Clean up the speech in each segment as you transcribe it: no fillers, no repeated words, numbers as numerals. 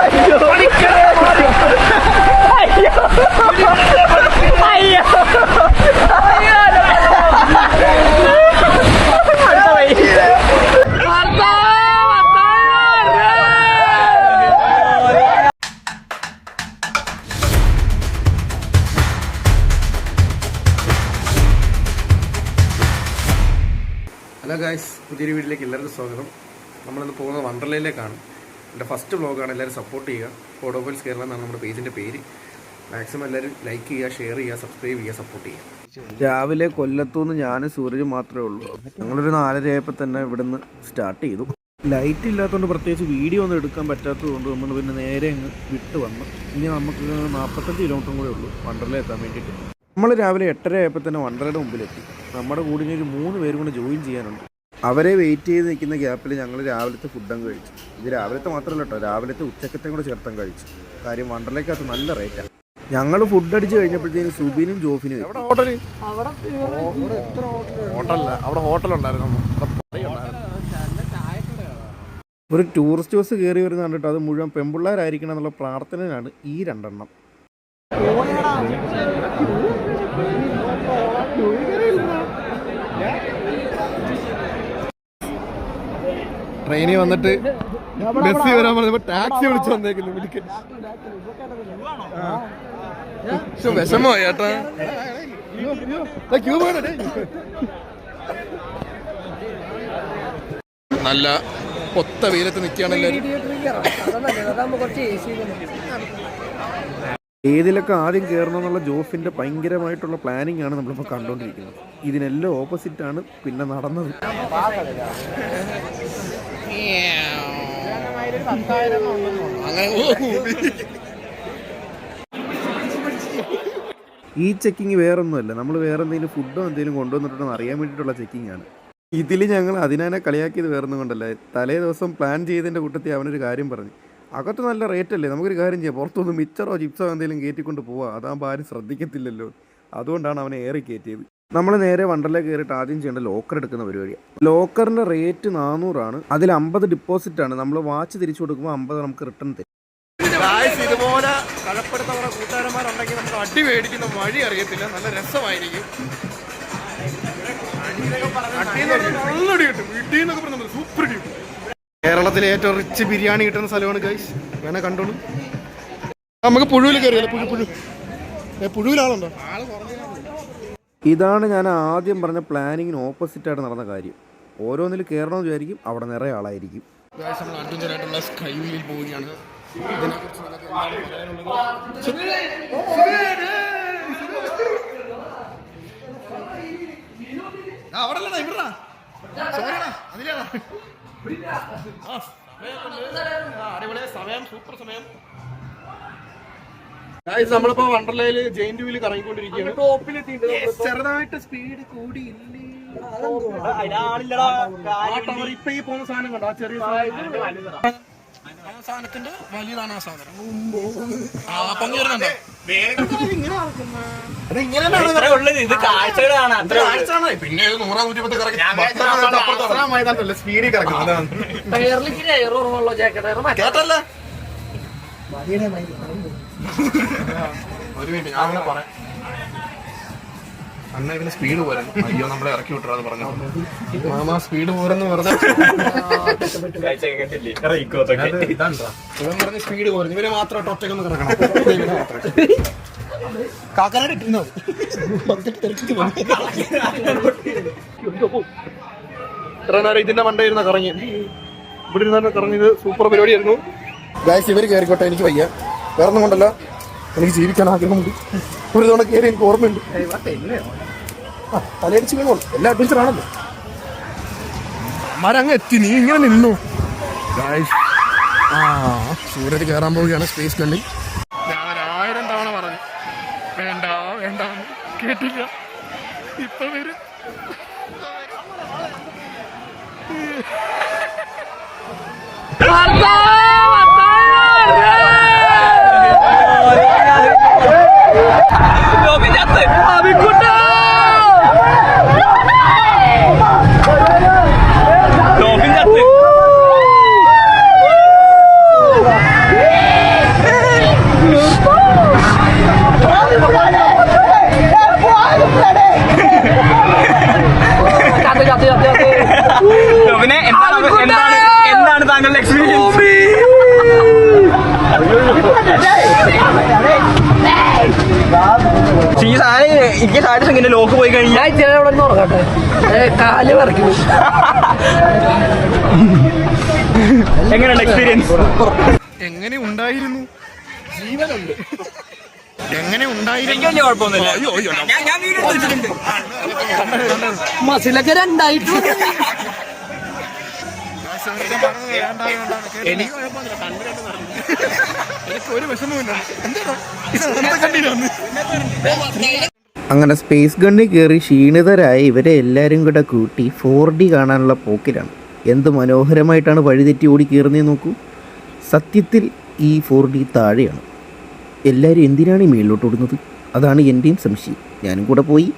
Hello guys, പുതിയൊരു വീട്ടിലേക്ക് എല്ലാവർക്കും സ്വാഗതം. നമ്മളിന്ന് പോകുന്നത് വണ്ടർലയിലേക്കാണ്. എൻ്റെ ഫസ്റ്റ് വ്ളോഗാണ്. എല്ലാവരും സപ്പോർട്ട് ചെയ്യുക. ഫോട്ടോഫൈൽസ് കേരള എന്നാണ് നമ്മുടെ പേജിൻ്റെ പേര്. മാക്സിമം എല്ലാവരും ലൈക്ക് ചെയ്യുക, ഷെയർ ചെയ്യുക, സബ്സ്ക്രൈബ് ചെയ്യുക, സപ്പോർട്ട് ചെയ്യുക. രാവിലെ കൊല്ലത്തുനിന്ന് ഞാനും സൂരജ് മാത്രമേ ഉള്ളൂ. ഞങ്ങളൊരു 4:30 ആയപ്പോൾ തന്നെ ഇവിടുന്ന് സ്റ്റാർട്ട് ചെയ്തു. ലൈറ്റ് ഇല്ലാത്തതുകൊണ്ട് പ്രത്യേകിച്ച് വീഡിയോ ഒന്നും എടുക്കാൻ പറ്റാത്തതുകൊണ്ട് നമ്മൾ പിന്നെ നേരെ അങ്ങ് വിട്ട് വന്നു. ഇനി നമുക്ക് 45 കിലോമീറ്ററും കൂടെ ഉള്ളൂ വണ്ടർല എത്താൻ വേണ്ടിയിട്ട്. നമ്മൾ രാവിലെ 8:30 ആയപ്പോൾ തന്നെ വണ്ടർലയുടെ മുമ്പിലെത്തി. നമ്മുടെ കൂടെ ഒരു 3 പേരും കൂടെ ജോയിൻ ചെയ്യാനുണ്ട്. അവരെ വെയിറ്റ് ചെയ്ത് നിൽക്കുന്ന ഗ്യാപ്പിൽ ഞങ്ങൾ രാവിലത്തെ ഫുഡങ്ങ് കഴിച്ചു. ഇത് രാവിലത്തെ മാത്രമല്ല കേട്ടോ, രാവിലത്തെ ഉച്ചക്കത്തെ കൂടെ ചേർത്തം കഴിച്ചു. കാര്യം വണ്ടർലയ്ക്കകത്ത് നല്ല റേറ്റാണ്. ഞങ്ങൾ ഫുഡ് അടിച്ച് കഴിഞ്ഞപ്പോഴത്തേക്കും സുബിനും ജോഫിനും ഒരു ടൂറിസ്റ്റ് ബസ് കയറി വരുന്ന കണ്ടിട്ട് അത് മുഴുവൻ പെൺപിള്ളേരായിരിക്കണം എന്നുള്ള പ്രാർത്ഥനയാണ് ഈ 2 എണ്ണം. ട്രെയിനിൽ വന്നിട്ട് ബസ്സിൽ വരാൻ പറഞ്ഞപ്പോൾ ടാക്സി വിളിച്ചു വന്നേക്കുന്നു. വിഷമോ ചേട്ടാ? നല്ല ഒത്ത വെയിലത്ത് നിൽക്കുകയാണല്ലോ. ഏതിലൊക്കെ ആദ്യം കയറണം എന്നുള്ള ജോഫിൻ്റെ ഭയങ്കരമായിട്ടുള്ള പ്ലാനിങ് ആണ് നമ്മളിപ്പോൾ കണ്ടുകൊണ്ടിരിക്കുന്നത്. ഇതിനെല്ലാം ഓപ്പോസിറ്റാണ് പിന്നെ നടന്നത്. ഈ ചെക്കിങ് വേറൊന്നുമല്ല, നമ്മൾ വേറെ എന്തെങ്കിലും ഫുഡോ എന്തെങ്കിലും കൊണ്ടുവന്നിട്ടുണ്ടെന്ന് അറിയാൻ വേണ്ടിയിട്ടുള്ള ചെക്കിങ് ആണ്. ഇതിൽ ഞങ്ങൾ അതിനെ കളിയാക്കിയത് വേറൊന്നും കൊണ്ടല്ല. തലേ ദിവസം പ്ലാൻ ചെയ്തതിൻ്റെ കൂട്ടത്തിൽ അവനൊരു കാര്യം പറഞ്ഞു, അകത്ത് നല്ല റേറ്റ് അല്ലേ, നമുക്കൊരു കാര്യം ചെയ്യാം, പുറത്തുനിന്ന് മിച്ചറോ ചിപ്സോ എന്തെങ്കിലും കയറ്റിക്കൊണ്ട് പോവാം, അതാകുമ്പോൾ ആരും ശ്രദ്ധിക്കത്തില്ലല്ലോ. അതുകൊണ്ടാണ് അവനെ ഏറി കയറ്റിയത്. നമ്മൾ നേരെ വണ്ടർലയിൽ കയറിയിട്ട് ആദ്യം ചെയ്യേണ്ട ലോക്കർ എടുക്കുന്ന പരിപാടിയാണ്. ലോക്കറിൻ്റെ റേറ്റ് 400 ആണ്. അതിൽ 50 ഡിപ്പോസിറ്റാണ്. നമ്മൾ വാച്ച് തിരിച്ചു കൊടുക്കുമ്പോൾ 50 നമുക്ക് റിട്ടേൺ തരും. ഇതുപോലെ കടപ്പെടുത്തവരുടെ കൂട്ടുകാരന്മാരുണ്ടെങ്കിൽ നമുക്ക് അടി മേടിക്കുന്ന വഴി അറിയത്തില്ല, നല്ല രസമായിരിക്കും. സൂപ്പർ കിട്ടും. കേരളത്തിലെ ഏറ്റവും റിച്ച് ബിരിയാണി കിട്ടുന്ന സ്ഥലമാണ് ഗൈസ്. വേണേ കണ്ടോളൂ. നമുക്ക് പുഴുവിൽ കയറിയല്ലോ. പുഴുവിലാളുണ്ടോ? ഇതാണ് ഞാൻ ആദ്യം പറഞ്ഞ പ്ലാനിങ്ങിന് ഓപ്പോസിറ്റായിട്ട് നടന്ന കാര്യം. ഓരോന്നിൽ കയറണമെന്ന് വിചാരിക്കും, അവിടെ നിറയെ ആളായിരിക്കും. നമ്മൾ അഡ്വഞ്ചറായിട്ടുള്ള സ്കൈ വീലിൽ പോവുകയാണ്. അടിപൊളി സമയം, സൂപ്പർ സമയം. നമ്മളിപ്പോ വണ്ടർലയിൽ ജെയിന്റ് വീല് കറങ്ങിക്കൊണ്ടിരിക്കുകയാണ്. ചെറുതായിട്ട് സ്പീഡ് കൂടി ഇപ്പൊ ഈ പോകുന്ന സാധനം കണ്ടോ? ആ ചെറിയ സാധനത്തിന്റെ വലിയതാണ് ആ സാധനം. പൊങ്ങി വരുന്നുണ്ടോ? പിന്നെ 100-110 കറങ്ങി സ്പീഡിൽ കറങ്ങും. കേട്ടല്ലേ? ഒരു മിനിറ്റ്, ഞാൻ അങ്ങനെ പറയാം. അണ്ണ ഇതിന് സ്പീഡ് പോരാ. അയ്യോ, നമ്മളെ ഇറക്കി വിട്ടത് പറഞ്ഞു. മാമാ സ്പീഡ് പോരെന്ന് പറഞ്ഞ സ്പീഡ് പോരുന്നു. ഇവരെ മാത്രം ഒറ്റക്കൊന്ന് കിടക്കണം. കാക്കനാട് ഇട്ടിരുന്നോ? ഇത്ര നേരം ഇതിന്റെ മണ്ടയിരുന്ന കറങ്ങി, ഇവിടെ ഇരുന്ന കറങ്ങിയത് സൂപ്പർ പരിപാടിയായിരുന്നു. ഗായ്സ്, ഇവര് കയറിക്കോട്ടെ, എനിക്ക് വയ്യ. വേറൊന്നും കൊണ്ടല്ല, എനിക്ക് ജീവിക്കാൻ ആഗ്രഹമുണ്ട്. ഒരു തവണ കയറി എനിക്ക് ഓർമ്മയുണ്ട്. തലയടിച്ച് വീണോ? എല്ലാ അഡ്വഞ്ചറാണല്ലോ. മരങ്ങ് എത്തി, നീ ഇങ്ങനെ നിന്നു. ഗായ്സ്, സൂര്യന് കയറാൻ പോവുകയാണ് സ്പേസ് കണ്ടി. ഞാൻ 1000 തവണ പറഞ്ഞു വേണ്ട വേണ്ട, കേട്ടില്ല. ഇപ്പൊ വരും. എനിക്ക് സാധനം ഇങ്ങനെ ലോക്ക് പോയി കഴിഞ്ഞാൽ കാല് പറിക്കും. എങ്ങനെയുണ്ട് എക്സ്പീരിയൻസ്? എങ്ങനെ ഉണ്ടായിരുന്നു? ജീവനുണ്ട്. എങ്ങനെ ഉണ്ടായിരുന്നു? മസിലൊക്കെ രണ്ടായിട്ട് അങ്ങനെ സ്പേസ് ഗണ്ണിൽ കയറി ക്ഷീണിതരായി ഇവരെ എല്ലാവരും കൂടെ കൂട്ടി 4D കാണാനുള്ള പോക്കിലാണ്. എന്ത് മനോഹരമായിട്ടാണ് വഴിതെറ്റി ഓടി കയറുന്നതെന്ന് നോക്കൂ. സത്യത്തിൽ ഈ 4D താഴെയാണ്. എല്ലാവരും എന്തിനാണ് ഈ മേളിലോട്ട് ഓടുന്നത്? അതാണ് എൻ്റെയും സംശയം. ഞാനും കൂടെ പോയി.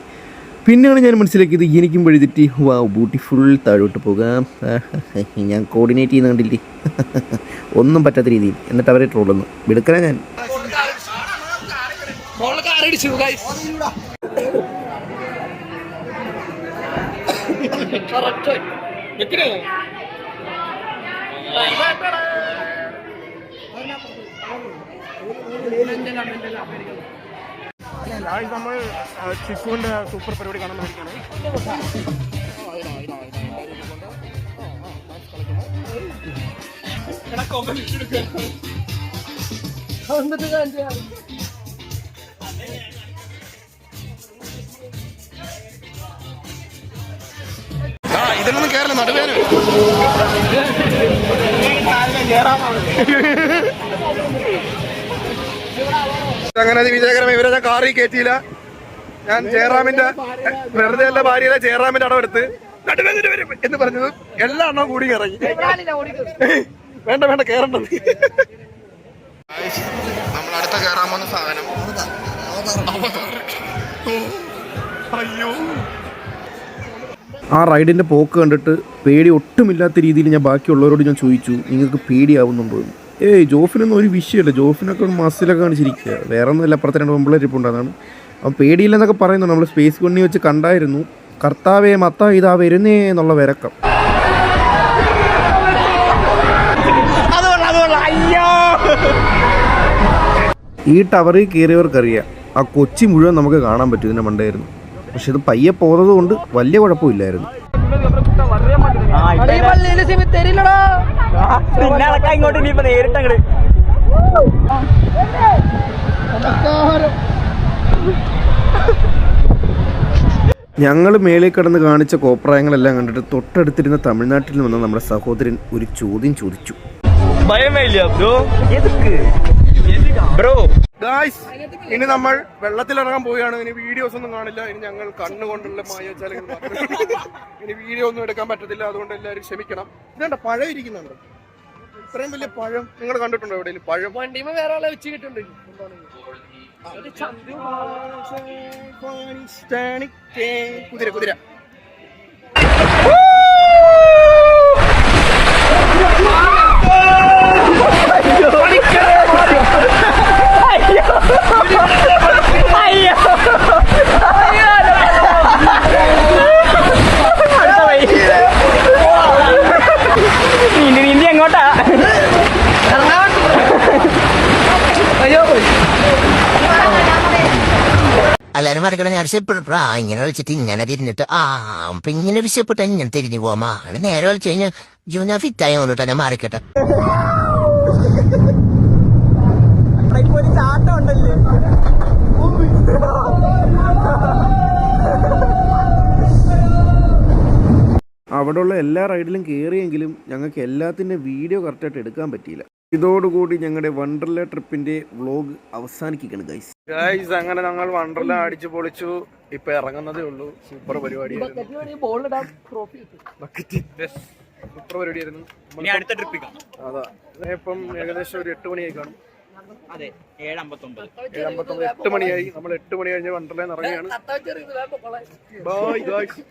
പിന്നെയാണ് ഞാൻ മനസ്സിലാക്കിയത് എനിക്കും വഴിതെറ്റി. വാവ്, ബ്യൂട്ടിഫുൾ, താഴോട്ട് പോകാം. ഞാൻ കോർഡിനേറ്റ് ചെയ്യുന്ന കണ്ടില്ലേ? ഒന്നും പറ്റാത്ത രീതിയിൽ. എന്നിട്ട് അവരെ ട്രോളുന്നു. എടുക്കണ ഞാൻ. നമ്മൾ ചിക്കുവിന്റെ സൂപ്പർ പരിപാടി കാണാൻ വേണ്ടിയിട്ടാണ്. ഇതിലൊന്നും കേരളം നടുവേന് അങ്ങനെ വിജയകരമായി ഇവരെ ഞാൻ കാറിൽ കയറ്റിയില്ല. ഞാൻ ജയറാമിന്റെ വെറുതെ അല്ല ഭാര്യയിലെ ജയറാമിന്റെ അടവെടുത്ത് നടുവേദന വരും എന്ന് പറഞ്ഞത് എല്ലാ എണ്ണവും കൂടി ഇറങ്ങി. വേണ്ട വേണ്ട കേറണ്ടത്. നമ്മളടുത്ത കയറാൻ പോകുന്ന സാധനം അയ്യോ. ആ റൈഡിൻ്റെ പോക്ക് കണ്ടിട്ട് പേടി ഒട്ടുമില്ലാത്ത രീതിയിൽ ഞാൻ ബാക്കിയുള്ളവരോട് ഞാൻ ചോദിച്ചു, നിങ്ങൾക്ക് പേടിയാവുന്നുണ്ടോ എന്ന്. ജോഫിനൊന്നും ഒരു വിഷയമല്ല. ജോഫിനൊക്കെ മസിലൊക്കെ കാണിച്ചിരിക്കുക. വേറെ ഒന്നുമില്ല, അപ്പുറത്തെ 2 പെമ്പിള്ളേരിപ്പുണ്ട്. അതാണ് അവൻ പേടിയില്ലെന്നൊക്കെ പറയുന്നു. നമ്മൾ സ്പേസ് ഗണ്ണി വെച്ച് കണ്ടായിരുന്നു. കർത്താവേ മത്ത ഇതാ വരുന്നേ എന്നുള്ള വിരക്കം. ഈ ടവറിൽ കയറിയവർക്കറിയാം, ആ കൊച്ചി മുഴുവൻ നമുക്ക് കാണാൻ പറ്റും. ഇതിൻ്റെ മണ്ടായിരുന്നു. പക്ഷെ ഇത് പയ്യെ പോകുന്നത് കൊണ്ട് വലിയ കുഴപ്പമില്ലായിരുന്നു. ഞങ്ങൾ മേളിൽ കിടന്ന് കാണിച്ച കോപ്രായങ്ങളെല്ലാം കണ്ടിട്ട് തൊട്ടടുത്തിരുന്ന തമിഴ്നാട്ടിൽ നിന്ന് നമ്മുടെ സഹോദരൻ ഒരു ചോദ്യം ചോദിച്ചു. ഇനി നമ്മൾ വെള്ളത്തിലിറങ്ങാൻ പോവുകയാണ്. ഇനി വീഡിയോസ് ഒന്നും കാണില്ല. ഇനി ഞങ്ങൾ കണ്ണുകൊണ്ടുള്ള മായാചാലങ്ങൾ മാത്രമേ. ഇനി വീഡിയോ ഒന്നും എടുക്കാൻ പറ്റത്തില്ല. അതുകൊണ്ട് എല്ലാവരും ക്ഷമിക്കണം. ഇതേണ്ട പഴം ഇരിക്കുന്നുണ്ട്. ഇത്രയും വലിയ പഴം നിങ്ങൾ കണ്ടിട്ടുണ്ടോ എവിടെയെങ്കിലും? പഴം വണ്ടിമ വേറെ ആളെ വെച്ച് കിട്ടുന്നുണ്ട്. കുതിര കുതിര എങ്ങോട്ടാ? എല്ലാരും മറക്കണ ഞാൻ വിശപ്പെടാ. ഇങ്ങനെ വിളിച്ചിട്ട് ഇങ്ങനെ തിരിഞ്ഞിട്ട് അപ്പൊ ഇങ്ങനെ വിശപ്പെട്ട് ഇങ്ങനെ തിരിഞ്ഞു പോവാ. നേരെ വിളിച്ചു കഴിഞ്ഞാൽ ജൂന ഫിറ്റായി കൊണ്ടിട്ട് ഞാൻ മാറിക്കട്ടെ. അവിടെയുള്ള എല്ലാ റൈഡിലും കയറിയെങ്കിലും ഞങ്ങൾക്ക് എല്ലാത്തിൻ്റെ വീഡിയോ കറക്റ്റായിട്ട് എടുക്കാൻ പറ്റിയില്ല. ഇതോടുകൂടി ഞങ്ങളുടെ വണ്ടർല ട്രിപ്പിന്റെ വ്ളോഗ് അവസാനിക്കുകയാണ് ഗൈസ്. അങ്ങനെ ഞങ്ങൾ വണ്ടർല അടിച്ചു പൊളിച്ചു. ഇപ്പൊ ഇറങ്ങുന്നതേ ഉള്ളൂ. സൂപ്പർ പരിപാടിയായിരുന്നു. സൂപ്പർ പരിപാടിയായിരുന്നു. അതാ ഇപ്പം ഏകദേശം ഒരു 8 മണിയായി കാണും. 7:59 8 മണിയായി. നമ്മൾ 8 മണി കഴിഞ്ഞ് വണ്ടർലയിൽ ഇറങ്ങുകയാണ്. Bye guys.